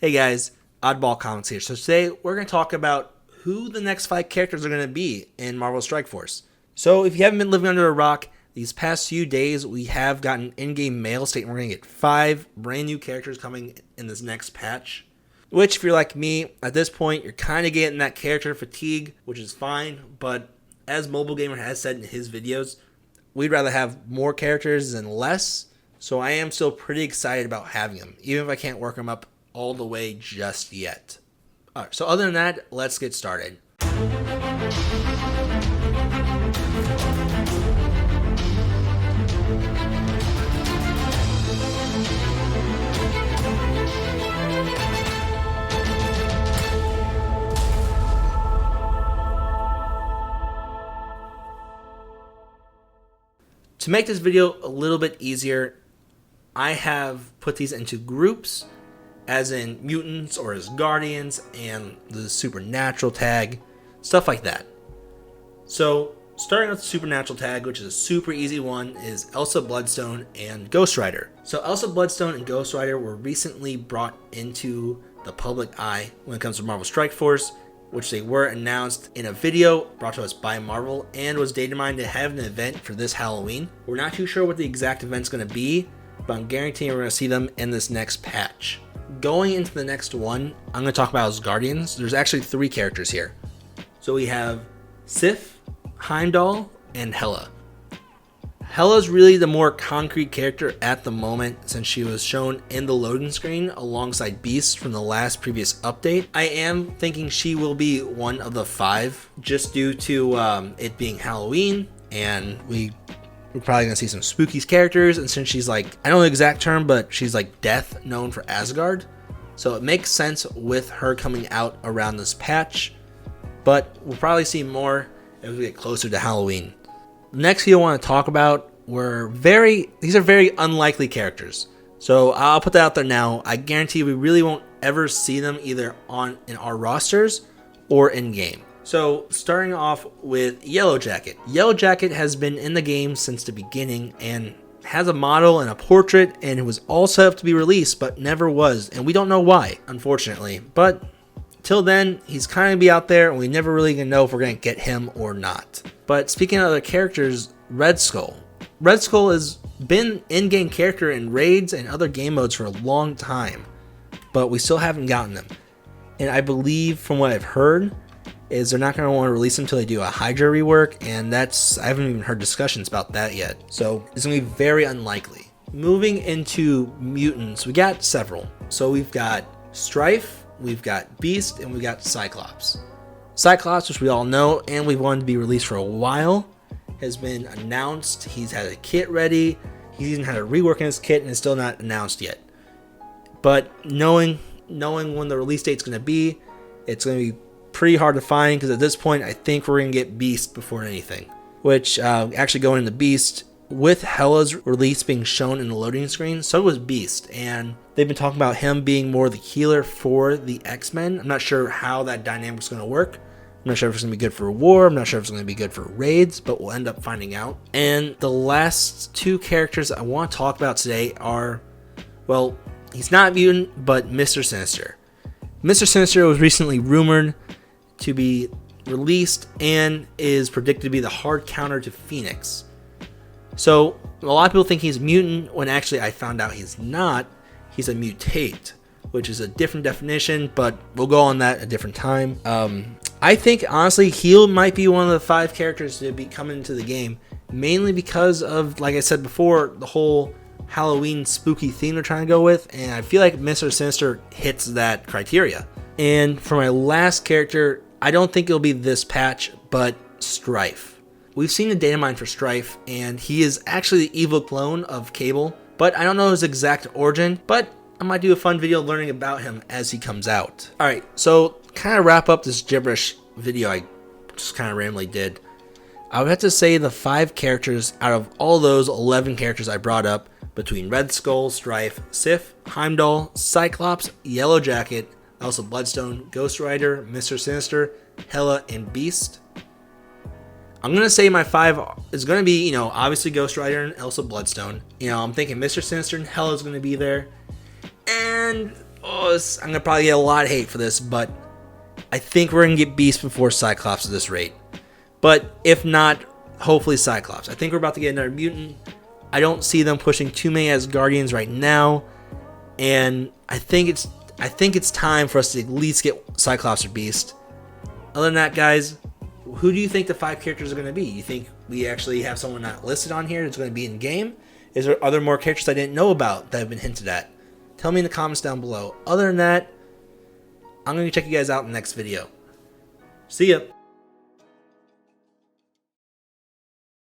Hey guys, OddBall Comics here. So today we're going to talk about who the next 5 characters are going to be in Marvel Strike Force. So if you haven't been living under a rock, these past few days we have gotten in-game mail stating we're going to get 5 brand new characters coming in this next patch. Which, if you're like me, at this point you're kind of getting that character fatigue, which is fine. But as Mobile Gamer has said in his videos, we'd rather have more characters than less. So I am still pretty excited about having them, even if I can't work them up all the way just yet. Alright, so other than that, let's get started. To make this video a little bit easier, I have put these into groups, as in mutants or as guardians and the supernatural tag, stuff like that. So starting with the supernatural tag, which is a super easy one, is Elsa Bloodstone and Ghost Rider. So Elsa Bloodstone and Ghost Rider were recently brought into the public eye when it comes to Marvel Strike Force, which they were announced in a video brought to us by Marvel and was data mined to have an event for this Halloween. We're not too sure what the exact event's going to be, but I'm guaranteeing we're going to see them in this next patch. Going into the next one, I'm going to talk about as Guardians. There's actually 3 characters here. So we have Sif, Heimdall, and Hela. Hela's really the more concrete character at the moment since she was shown in the loading screen alongside Beast from the last previous update. I am thinking she will be one of the 5 just due to it being Halloween, and we're probably going to see some spooky characters, and since she's like, I don't know the exact term, but she's like Death known for Asgard. So it makes sense with her coming out around this patch, but we'll probably see more as we get closer to Halloween. Next I want to talk about these are very unlikely characters. So I'll put that out there now. I guarantee we really won't ever see them either in our rosters or in game. So starting off with Yellow Jacket. Yellow Jacket has been in the game since the beginning and has a model and a portrait, and it was all set up to be released but never was, and we don't know why, unfortunately. But till then, he's kind of be out there and we never really gonna know if we're gonna get him or not. But speaking of other characters, Red Skull. Red Skull has been in-game character in raids and other game modes for a long time, but we still haven't gotten them. And I believe from what I've heard is they're not going to want to release them until they do a Hydra rework, and I haven't even heard discussions about that yet. So it's going to be very unlikely. Moving into mutants, we got several. So we've got Strife, we've got Beast, and we've got Cyclops. Cyclops, which we all know and we've wanted to be released for a while, has been announced. He's had a kit ready. He's even had a rework in his kit and it's still not announced yet. But knowing when the release date's going to be, it's going to be pretty hard to find, because at this point I think we're going to get Beast before anything. Which, actually going into Beast, with Hela's release being shown in the loading screen, so was Beast. And they've been talking about him being more the healer for the X-Men. I'm not sure how that dynamic's going to work. I'm not sure if it's going to be good for war. I'm not sure if it's going to be good for raids, but we'll end up finding out. And the last 2 characters I want to talk about today are, well, he's not mutant, but Mr. Sinister. Mr. Sinister was recently rumored to be released and is predicted to be the hard counter to Phoenix. So a lot of people think he's mutant when actually I found out he's not. He's a mutate, which is a different definition, but we'll go on that a different time. I think honestly he might be one of the 5 characters to be coming into the game, mainly because of, like I said before, the whole Halloween spooky theme they're trying to go with, and I feel like Mr. Sinister hits that criteria. And for my last character, I don't think it'll be this patch, but Strife. We've seen the data mine for Strife, and he is actually the evil clone of Cable, but I don't know his exact origin, but I might do a fun video learning about him as he comes out. Alright, so kind of wrap up this gibberish video I just kind of randomly did. I would have to say the 5 characters out of all those 11 characters I brought up, between Red Skull, Strife, Sif, Heimdall, Cyclops, Yellow Jacket, Elsa Bloodstone, Ghost Rider, Mr. Sinister, Hela, and Beast. I'm going to say my 5 is going to be, obviously Ghost Rider and Elsa Bloodstone. I'm thinking Mr. Sinister and Hela is going to be there. And I'm going to probably get a lot of hate for this, but I think we're going to get Beast before Cyclops at this rate. But if not, hopefully Cyclops. I think we're about to get another mutant. I don't see them pushing too many Asgardians right now, and I think it's time for us to at least get Cyclops or Beast. Other than that, guys, who do you think the 5 characters are going to be? You think we actually have someone not listed on here that's going to be in game? Are there more characters I didn't know about that have been hinted at? Tell me in the comments down below. Other than that, I'm going to check you guys out in the next video. See ya.